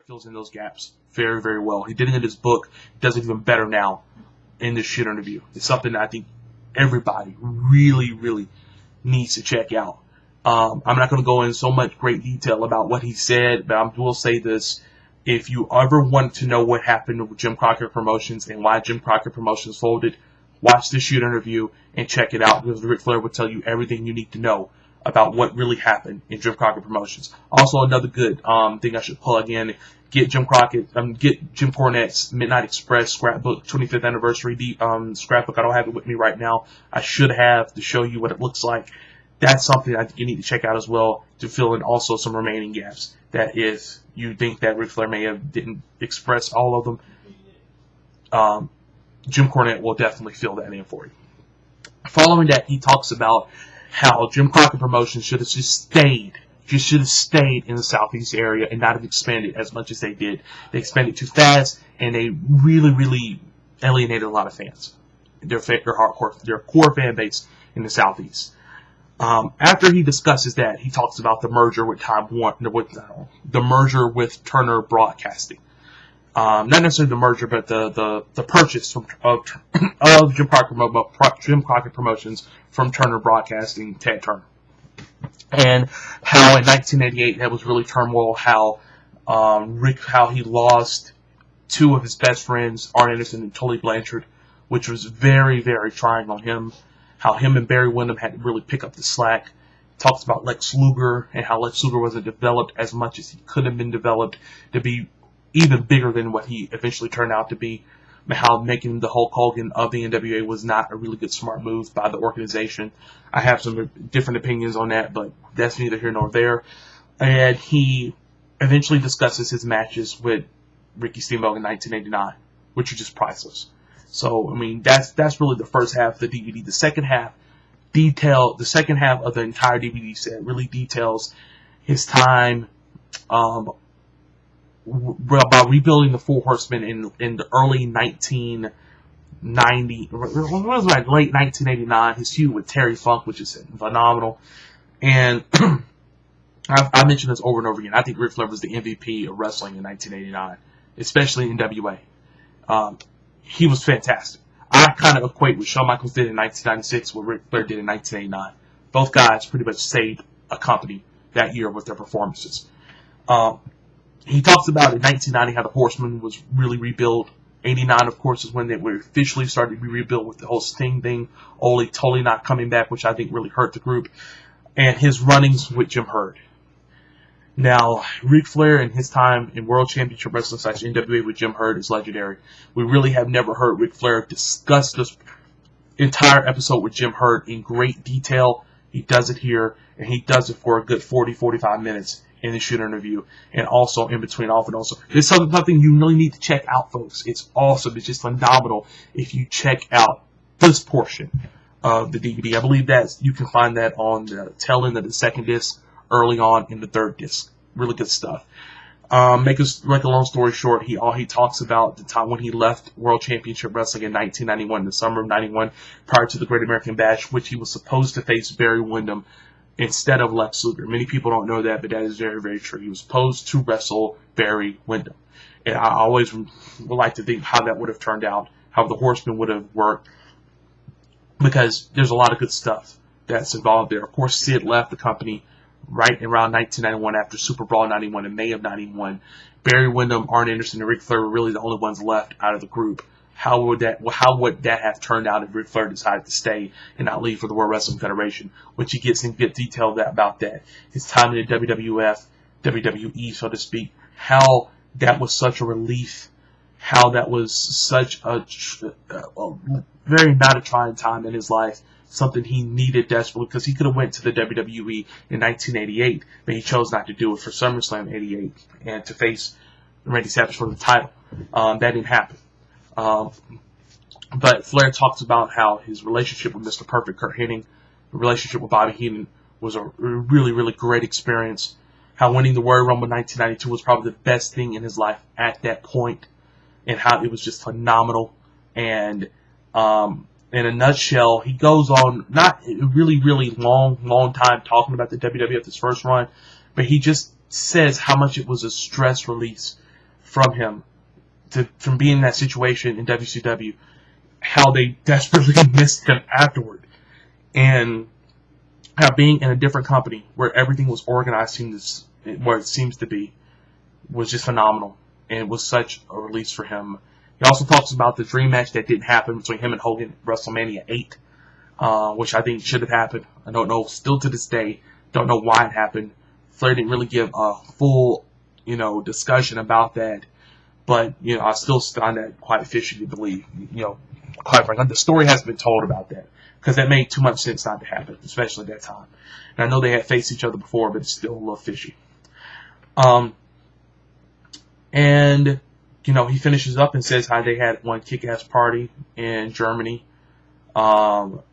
fills in those gaps very, very well. He did it in his book. He does it even better now in this shit interview. It's something that I think everybody really, really needs to check out. I'm not going to go in so much great detail about what he said, but I will say this. If you ever want to know what happened with Jim Crockett Promotions and why Jim Crockett Promotions folded, watch this shoot interview and check it out, because Ric Flair will tell you everything you need to know about what really happened in Jim Crockett Promotions. Also, another good thing I should plug in, get Jim Cornette's Midnight Express scrapbook, 25th anniversary scrapbook. I don't have it with me right now. I should have to show you what it looks like. That's something I think you need to check out as well to fill in also some remaining gaps. That if you think that Ric Flair didn't express all of them, Jim Cornette will definitely fill that in for you. Following that, he talks about how Jim Crockett Promotions should have just stayed in the Southeast area and not have expanded as much as they did. They expanded too fast, and they really, really alienated a lot of fans. Their core fan base in the Southeast. After he discusses that, he talks about the merger with the merger with Turner Broadcasting. Not necessarily the merger, but the purchase of Jim Crockett Promotions from Turner Broadcasting, Ted Turner. And how in 1988 that was really turmoil. How he lost two of his best friends, Arn Anderson and Tully Blanchard, which was very, very trying on him. How him and Barry Windham had to really pick up the slack. Talks about Lex Luger and how Lex Luger wasn't developed as much as he could have been developed to be even bigger than what he eventually turned out to be. How making the Hulk Hogan of the NWA was not a really good, smart move by the organization. I have some different opinions on that, but that's neither here nor there. And he eventually discusses his matches with Ricky Steamboat in 1989, which are just priceless. So, I mean, that's really the first half of the DVD. The second half of the entire DVD set really details his time about rebuilding the Four Horsemen in the early 1990, late 1989. His feud with Terry Funk, which is phenomenal. And I mentioned this over and over again. I think Ric Flair was the MVP of wrestling in 1989, especially in WA. He was fantastic. I kind of equate what Shawn Michaels did in 1996 what Ric Flair did in 1989. Both guys pretty much saved a company that year with their performances. He talks about in 1990 how the Horsemen was really rebuilt. 89, of course, is when they were officially started to be rebuilt with the whole Sting thing. Ole totally not coming back, which I think really hurt the group. And his runnings with Jim Herd. Now, Ric Flair and his time in World Championship Wrestling / NWA with Jim Herd is legendary. We really have never heard Ric Flair discuss this entire episode with Jim Herd in great detail. He does it here, and he does it for a good 40-45 minutes in the shoot interview, and also in between off and also. It's something you really need to check out, folks. It's awesome. It's just phenomenal if you check out this portion of the DVD. I believe that you can find that on the tail end of the second disc, early on in the third disc. Really good stuff. Make a long story short, he talks about the time when he left World Championship Wrestling in 1991, the summer of 91, prior to the Great American Bash, which he was supposed to face Barry Windham instead of Lex Luger. Many people don't know that, but that is very, very true. He was supposed to wrestle Barry Windham. And I always would like to think how that would have turned out, how the Horsemen would have worked, because there's a lot of good stuff that's involved there. Of course, Sid left the company right around 1991 after Super Brawl 91 in May of 91. Barry Windham, Arn Anderson, and Ric Flair were really the only ones left out of the group. How would that have turned out if Ric Flair decided to stay and not leave for the World Wrestling Federation? Which he gets in good detail about that. His time in the WWF, WWE, so to speak. How that was such a relief. How that was such a very not a trying time in his life. Something he needed desperately, because he could have went to the WWE in 1988, but he chose not to do it for SummerSlam 88 and to face Randy Savage for the title. That didn't happen. But Flair talks about how his relationship with Mr. Perfect, Kurt Hennig, the relationship with Bobby Heenan was a really, really great experience. How winning the Royal Rumble in 1992 was probably the best thing in his life at that point, and how it was just phenomenal. And in a nutshell, he goes on not a really, really long time talking about the WWF, his first run, but he just says how much it was a stress release from him from being in that situation in WCW, how they desperately missed him afterward, and how being in a different company where everything was organized where it seems to be was just phenomenal, and it was such a release for him. He also talks about the dream match that didn't happen between him and Hogan at WrestleMania 8, which I think should have happened. I don't know, still to this day, don't know why it happened. Flair didn't really give a full, discussion about that, but, I still find that quite fishy to believe, quite frankly. The story hasn't been told about that, because that made too much sense not to happen, especially at that time. And I know they had faced each other before, but it's still a little fishy. And, he finishes up and says how they had one kick-ass party in Germany on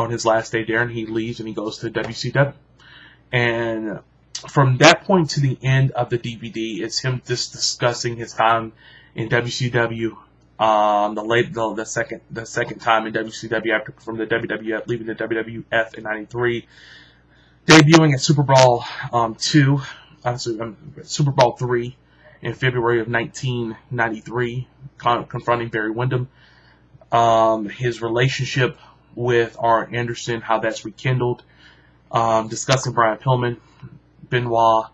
his last day there, and he leaves and he goes to WCW. And from that point to the end of the DVD, it's him just discussing his time in WCW, the second time in WCW after from the WWF, leaving the WWF in '93, debuting at Super Bowl Super Bowl III in February of 1993, confronting Barry Windham. His relationship with Arn Anderson, how that's rekindled. Discussing Brian Pillman, Benoit,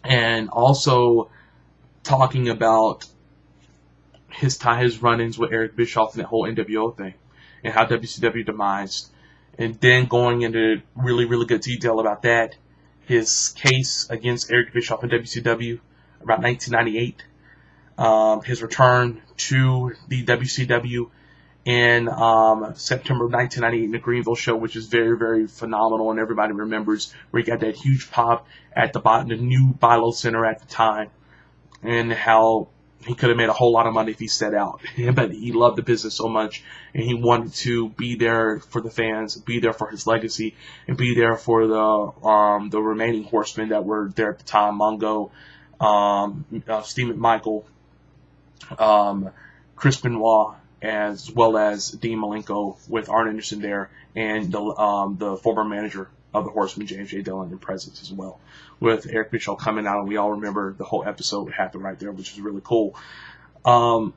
and also talking about his run-ins with Eric Bischoff and that whole NWO thing, and how WCW demised. And then going into really, really good detail about that, his case against Eric Bischoff in WCW about 1998, his return to the WCW in September of 1998 in the Greenville show, which is very, very phenomenal, and everybody remembers, where he got that huge pop at the new Bilo Center at the time, and how he could have made a whole lot of money if he set out. But he loved the business so much, and he wanted to be there for the fans, be there for his legacy, and be there for the remaining horsemen that were there at the time: Mongo, Steve McMichael, Chris Benoit, as well as Dean Malenko, with Arn Anderson there, and the former manager of the Horsemen, James J. Dillon, in presence as well, with Eric Bischoff coming out, and we all remember the whole episode that happened right there, which is really cool. The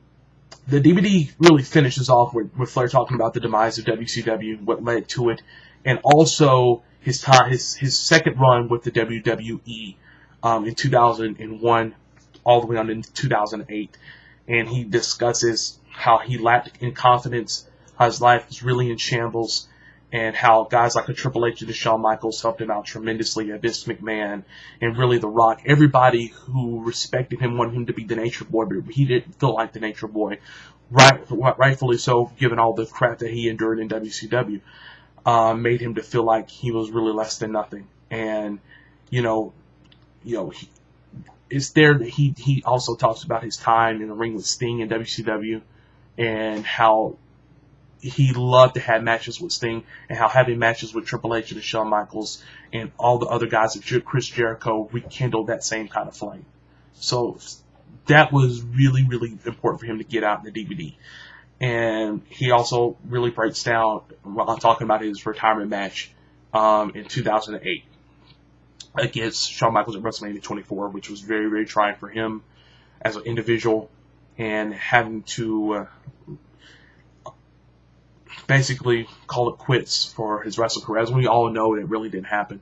DVD really finishes off with Flair talking about the demise of WCW, what led to it, and also his second run with the WWE in 2001, all the way on into 2008, and he discusses how he lacked in confidence, how his life was really in shambles, and how guys like a Triple H and Shawn Michaels helped him out tremendously, Vince McMahon, and really The Rock. Everybody who respected him wanted him to be the Nature Boy, but he didn't feel like the Nature Boy, rightfully so, given all the crap that he endured in WCW. Made him to feel like he was really less than nothing. And, it's there that he also talks about his time in the ring with Sting in WCW, and how he loved to have matches with Sting, and how having matches with Triple H and Shawn Michaels and all the other guys, Chris Jericho, rekindled that same kind of flame. So that was really, really important for him to get out in the DVD. And he also really breaks down while talking about his retirement match in 2008 against Shawn Michaels at WrestleMania 24, which was very, very trying for him as an individual, and having to basically call it quits for his wrestling career. As we all know, it really didn't happen,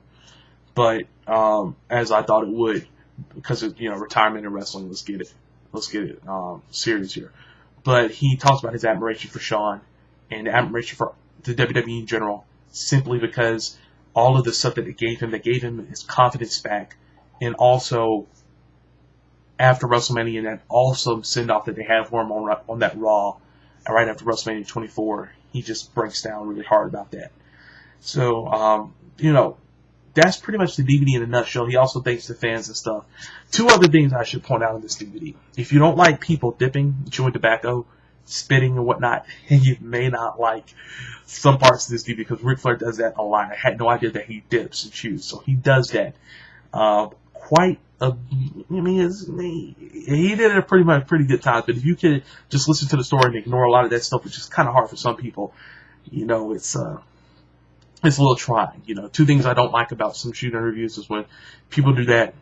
but as I thought it would, because of, retirement in wrestling. Let's get it serious here. But he talks about his admiration for Shawn and admiration for the WWE in general, simply because all of the stuff that they gave him his confidence back, and also after WrestleMania, and that awesome send-off that they had for him on that Raw, and right after WrestleMania 24, he just breaks down really hard about that. So, that's pretty much the DVD in a nutshell. He also thanks the fans and stuff. Two other things I should point out in this DVD. If you don't like people dipping, chewing tobacco, spitting and whatnot, you may not like some parts of this DVD, because Ric Flair does that a lot. I had no idea that he dips and chews, so he does that he did it a pretty good time. But if you could just listen to the story and ignore a lot of that stuff, which is kind of hard for some people, it's a little trying. Two things I don't like about some shooting reviews is when people do that,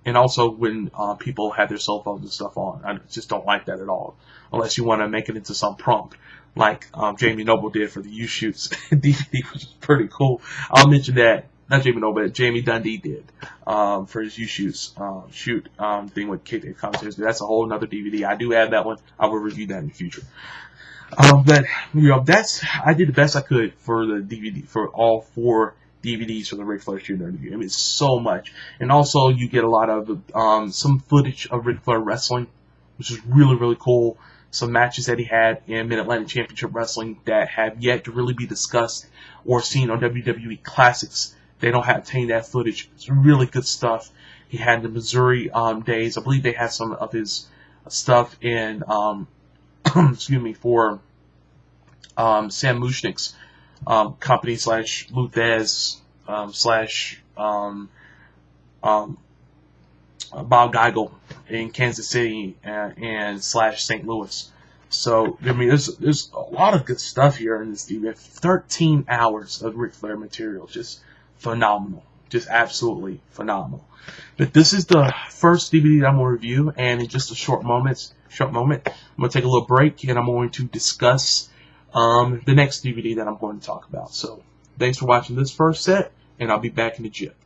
And also when people have their cell phones and stuff on. I just don't like that at all. Unless you want to make it into some prompt, like Jamie Noble did for the U Shoots DVD, which is pretty cool. I'll mention that. Not Jamie Noble, but Jamie Dundee did for his U Shoots thing with Kid Dave commentaries. That's a whole another DVD. I do have that one. I will review that in the future. But I did the best I could for the DVD for all 4 DVDs for the Ric Flair Jr. interview. I mean, it's so much, and also you get a lot of some footage of Ric Flair wrestling, which is really, really cool. Some matches that he had in Mid-Atlantic Championship Wrestling that have yet to really be discussed or seen on WWE Classics. They don't have obtained that footage. It's really good stuff. He had the Missouri days. I believe they had some of his stuff in excuse me, for Sam Mushnick's company / Luthez / Bob Geigel in Kansas City and / St. Louis. So I mean, there's a lot of good stuff here in this DVD. 13 hours of Ric Flair material, just phenomenal, just absolutely phenomenal. But this is the first DVD that I'm going to review, and in just a short moment, I'm going to take a little break, and I'm going to discuss the next DVD that I'm going to talk about. So thanks for watching this first set, and I'll be back in the jip.